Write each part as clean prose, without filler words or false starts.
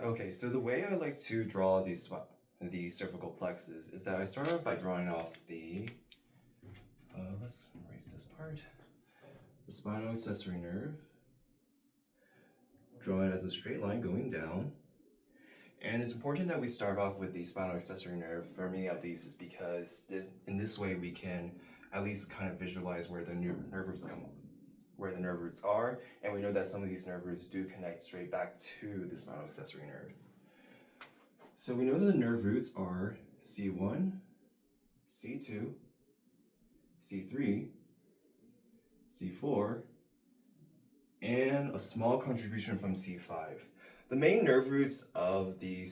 Okay, so the way I like to draw the cervical plexus is that I start off by drawing off let's erase this part, the spinal accessory nerve, draw it as a straight line going down. And it's important that we start off with the spinal accessory nerve for many of these is because in this way we can at least kind of visualize where the nerve roots where the nerve roots are, and we know that some of these nerve roots do connect straight back to the spinal accessory nerve. So we know that the nerve roots are C1, C2, C3, C4, and a small contribution from C5. The main nerve roots of the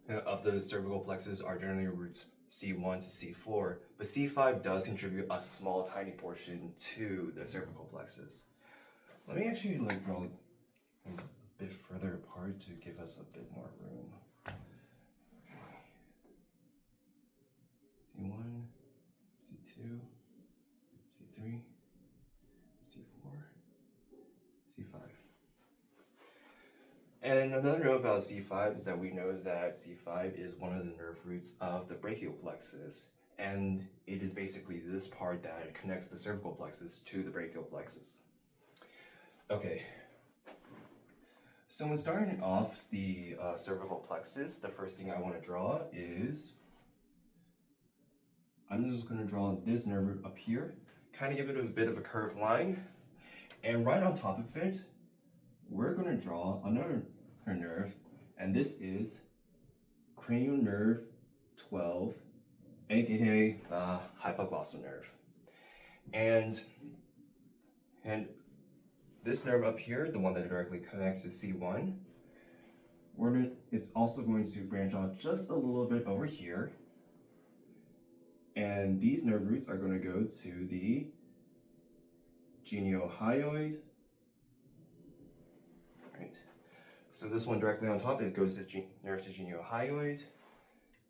cervical plexus are generally roots C1 to C4, but C5 does contribute a small tiny portion to the cervical plexus. Let me actually draw these a bit further apart to give us a bit more room. C1, C2, C3, C4, C5. And another note about C5 is that we know that C5 is one of the nerve roots of the brachial plexus, and it is basically this part that connects the cervical plexus to the brachial plexus. Okay, so when starting off the cervical plexus, the first thing I want to draw is, I'm just going to draw this nerve root up here, kind of give it a bit of a curved line, and right on top of it, we're going to draw another nerve, and this is cranial nerve 12, aka the hypoglossal nerve. And this nerve up here, the one that directly connects to C1, it's also going to branch out just a little bit over here. And these nerve roots are going to go to the geniohyoid. Right. So this one directly on top goes to nerve to geniohyoid.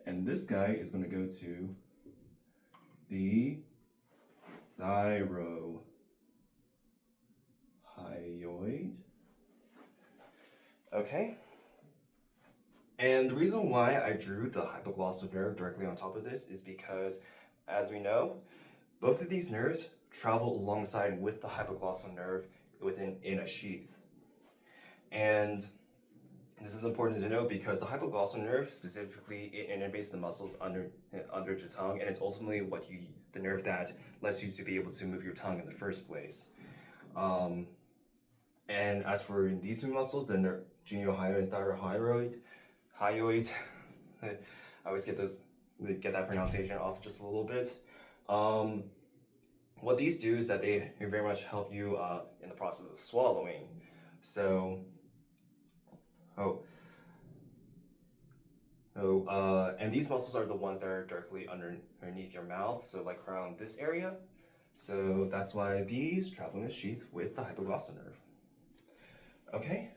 And this guy is going to go to the thyrohyoid. Okay. And the reason why I drew the hypoglossal nerve directly on top of this is because, as we know, both of these nerves travel alongside with the hypoglossal nerve in a sheath. And this is important to know because the hypoglossal nerve specifically it innervates the muscles under the tongue, and it's ultimately the nerve that lets you to be able to move your tongue in the first place. And as for these two muscles, the geniohyoid and thyrohyoid, I always get that pronunciation off just a little bit. What these do is that they very much help you in the process of swallowing. So, and these muscles are the ones that are directly underneath your mouth, so like around this area. So that's why these travel in a sheath with the hypoglossal nerve. Okay.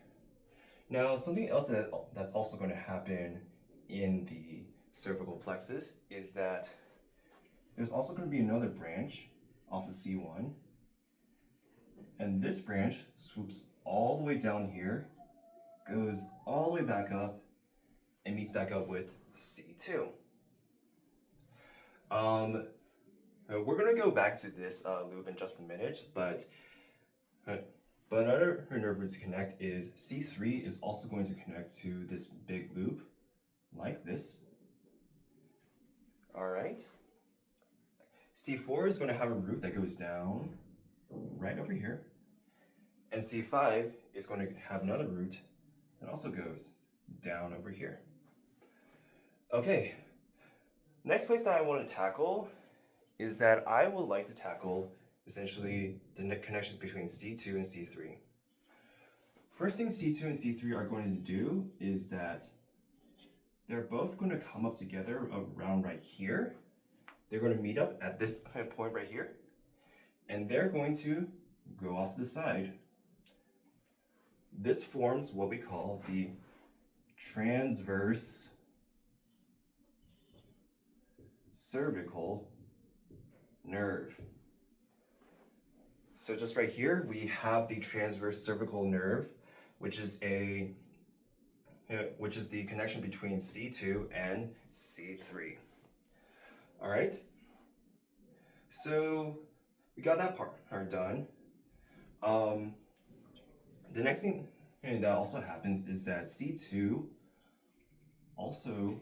Now, something else that's also going to happen in the cervical plexus is that there's also going to be another branch off of C1, and this branch swoops all the way down here, goes all the way back up, and meets back up with C2. We're going to go back to this loop in just a minute, but another nerve root to connect is C3 is also going to connect to this big loop like this. All right. C4 is going to have a root that goes down right over here. And C5 is going to have another root that also goes down over here. Okay. Next place that I want to tackle is that I would like to tackle essentially the connections between C2 and C3. First thing C2 and C3 are going to do is that they're both going to come up together around right here. They're going to meet up at this point right here, and they're going to go off to the side. This forms what we call the transverse cervical nerve. So just right here, we have the transverse cervical nerve, which is a which is the connection between C2 and C3. All right, so we got that part done. The next thing that also happens is that C2 also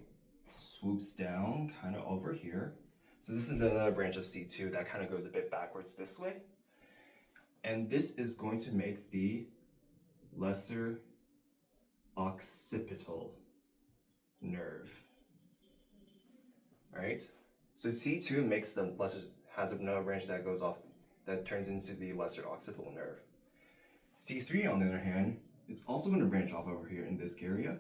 swoops down kind of over here. So this is another branch of C2 that kind of goes a bit backwards this way. And this is going to make the lesser occipital nerve. All right, so C2 makes the lesser, has another branch that goes off, that turns into the lesser occipital nerve. C3, on the other hand, it's also going to branch off over here in this area,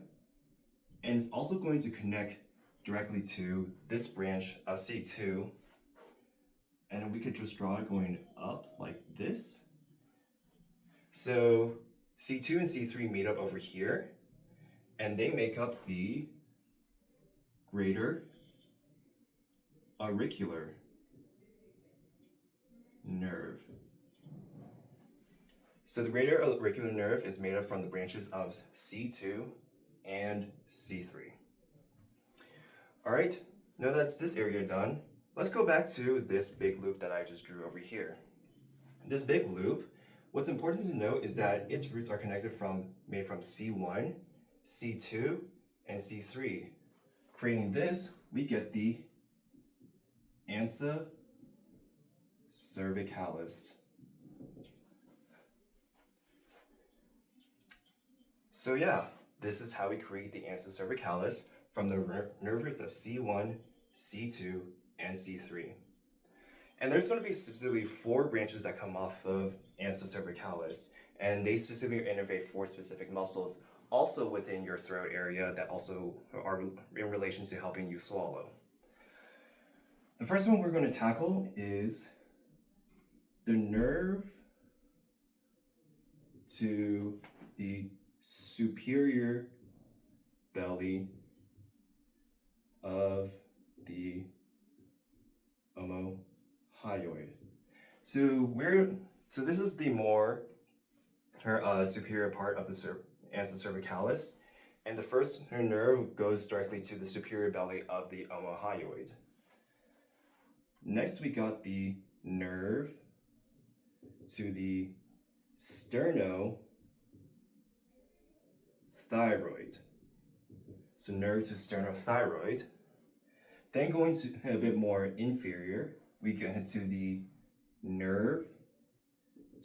and it's also going to connect directly to this branch of C2, and we could just draw it going up like this. So C2 and C3 meet up over here, and they make up the greater auricular nerve. So the greater auricular nerve is made up from the branches of C2 and C3. All right, now that's this area done, let's go back to this big loop that I just drew over here. This big loop, what's important to note is that its roots are made from C1, C2, and C3. Creating this, we get the ansa cervicalis. So yeah, this is how we create the ansa cervicalis from the nerve roots of C1, C2, and C3. And there's going to be specifically 4 branches that come off of ansa cervicalis, and they specifically innervate 4 specific muscles also within your throat area that also are in relation to helping you swallow. The first one we're going to tackle is the nerve to the superior belly of the omohyoid. So this is the more superior part of the ansa cervicalis, and the first nerve goes directly to the superior belly of the omohyoid. Next, we got the nerve to the sternothyroid. So nerve to sternothyroid. Then going to a bit more inferior, we get to the nerve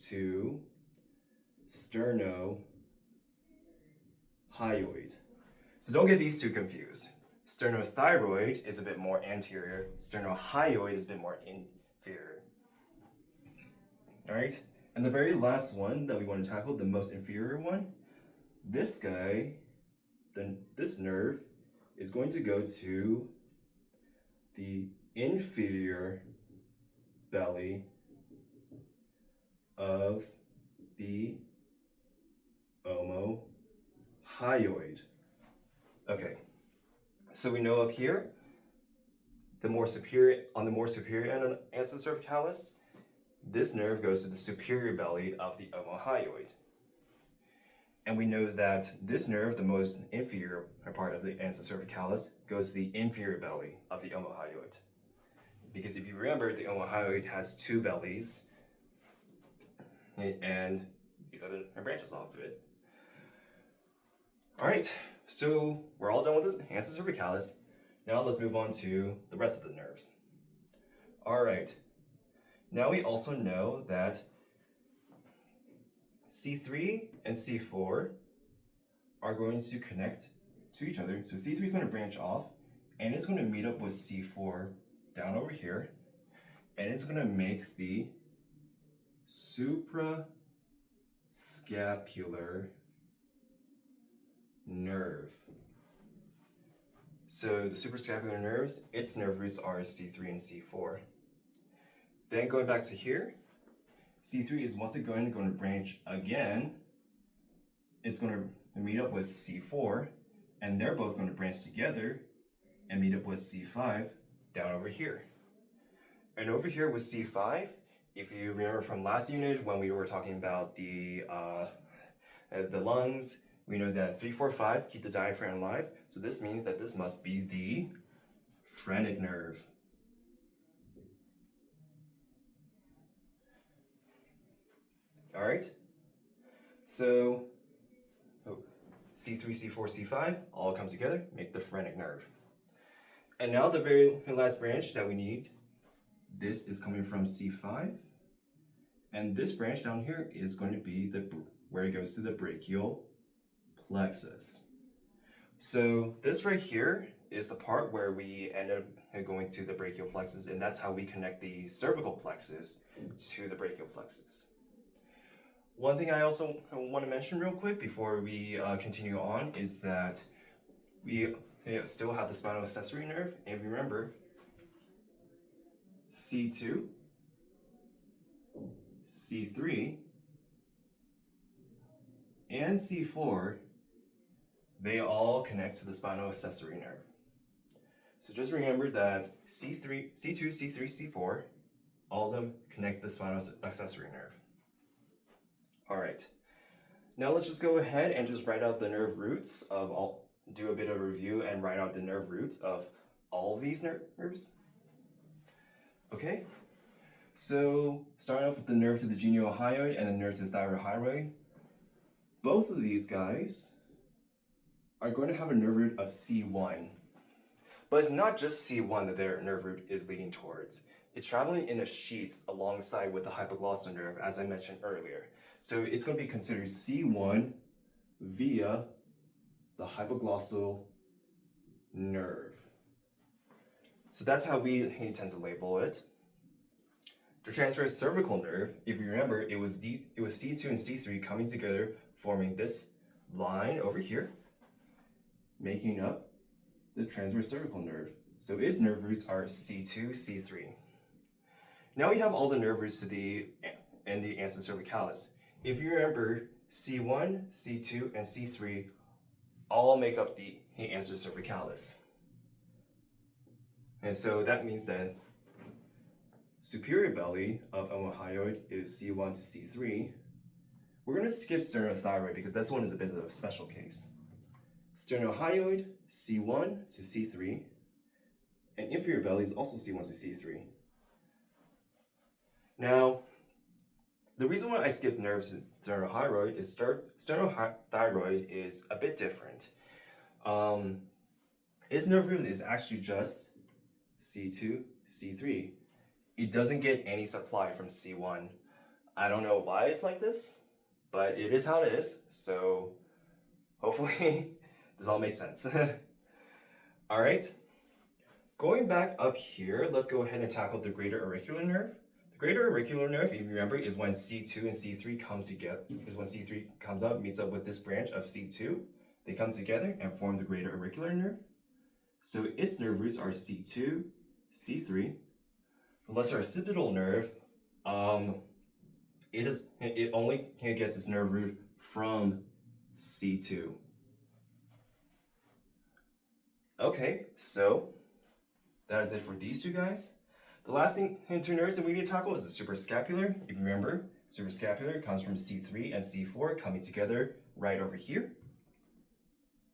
to sternohyoid. So don't get these two confused. Sternothyroid is a bit more anterior, sternohyoid is a bit more inferior. All right, and the very last one that we want to tackle, the most inferior one, this guy, this nerve is going to go to the inferior belly of the omohyoid. Okay, so we know up here, on the more superior end of ansa cervicalis, this nerve goes to the superior belly of the omohyoid. And we know that this nerve, the most inferior part of the ansa cervicalis, goes to the inferior belly of the omohyoid. Because if you remember, the omohyoid has 2 bellies, and these are the branches off of it. All right, so we're all done with this ansa cervicalis. Now let's move on to the rest of the nerves. All right, now we also know that C3 and C4 are going to connect to each other. So C3 is going to branch off, and it's going to meet up with C4 down over here, and it's going to make the suprascapular nerve. So the suprascapular nerves, its nerve roots are C3 and C4. Then going back to here, C3 is once again going to branch again. It's going to meet up with C4, and they're both going to branch together and meet up with C5 down over here. And over here with C5, if you remember from last unit when we were talking about the lungs, We know that 3, 4, 5 keep the diaphragm alive, so this means that this must be the phrenic nerve. All right, so C3, C4, C5 all come together, make the phrenic nerve. And now the very last branch that we need, this is coming from C5, and this branch down here is going to be where it goes to the brachial plexus. So this right here is the part where we end up going to the brachial plexus, and that's how we connect the cervical plexus to the brachial plexus. One thing I also want to mention real quick before we continue on is that we still have the spinal accessory nerve, and if you remember, C2, C3, and C4, they all connect to the spinal accessory nerve. So just remember that C2, C3, C4, all of them connect to the spinal accessory nerve. All right, now let's just go ahead and just write out the nerve roots of all, do a bit of a review and write out the nerve roots of all of these nerves. Okay, so starting off with the nerve to the geniohyoid and the nerve to the thyroid. Both of these guys are going to have a nerve root of C1. But it's not just C1 that their nerve root is leading towards. It's traveling in a sheath alongside with the hypoglossal nerve, as I mentioned earlier. So it's going to be considered C1 via the hypoglossal nerve. So that's how we tend to label it. The transverse cervical nerve, if you remember, it was C2 and C3 coming together, forming this line over here, making up the transverse cervical nerve. So its nerve roots are C2, C3. Now we have all the nerve roots to the ansa cervicalis. If you remember, C1, C2, and C3 all make up the ansa cervicalis. And so that means that superior belly of omohyoid is C1 to C3. We're going to skip sternothyroid because this one is a bit of a special case. Sternohyoid, C1 to C3, and inferior belly is also C1 to C3. Now, the reason why I skipped nerves in sternohyoid is sternothyroid is a bit different. Its nerve root is actually just C2, C3. It doesn't get any supply from C1. I don't know why it's like this, but it is how it is. So hopefully this all makes sense. All right, going back up here, let's go ahead and tackle the greater auricular nerve. The greater auricular nerve, if you remember, is when C2 and C3 come together, is when C3 comes up, meets up with this branch of C2. They come together and form the greater auricular nerve. So its nerve roots are C2, C3. The lesser occipital nerve, it only gets its nerve root from C2. Okay, so that is it for these two guys. The last two nerves that we need to tackle is the suprascapular. If you remember, suprascapular comes from C3 and C4 coming together right over here.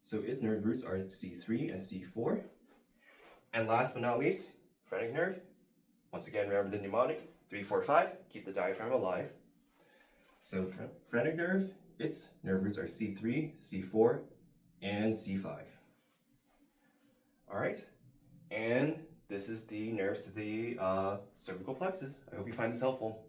So its nerve roots are C3 and C4. And last but not least, phrenic nerve. Once again, remember the mnemonic, 3, 4, 5, keep the diaphragm alive. So phrenic nerve, its nerve roots are C3, C4, and C5. All right, and this is the nerves to the cervical plexus. I hope you find this helpful.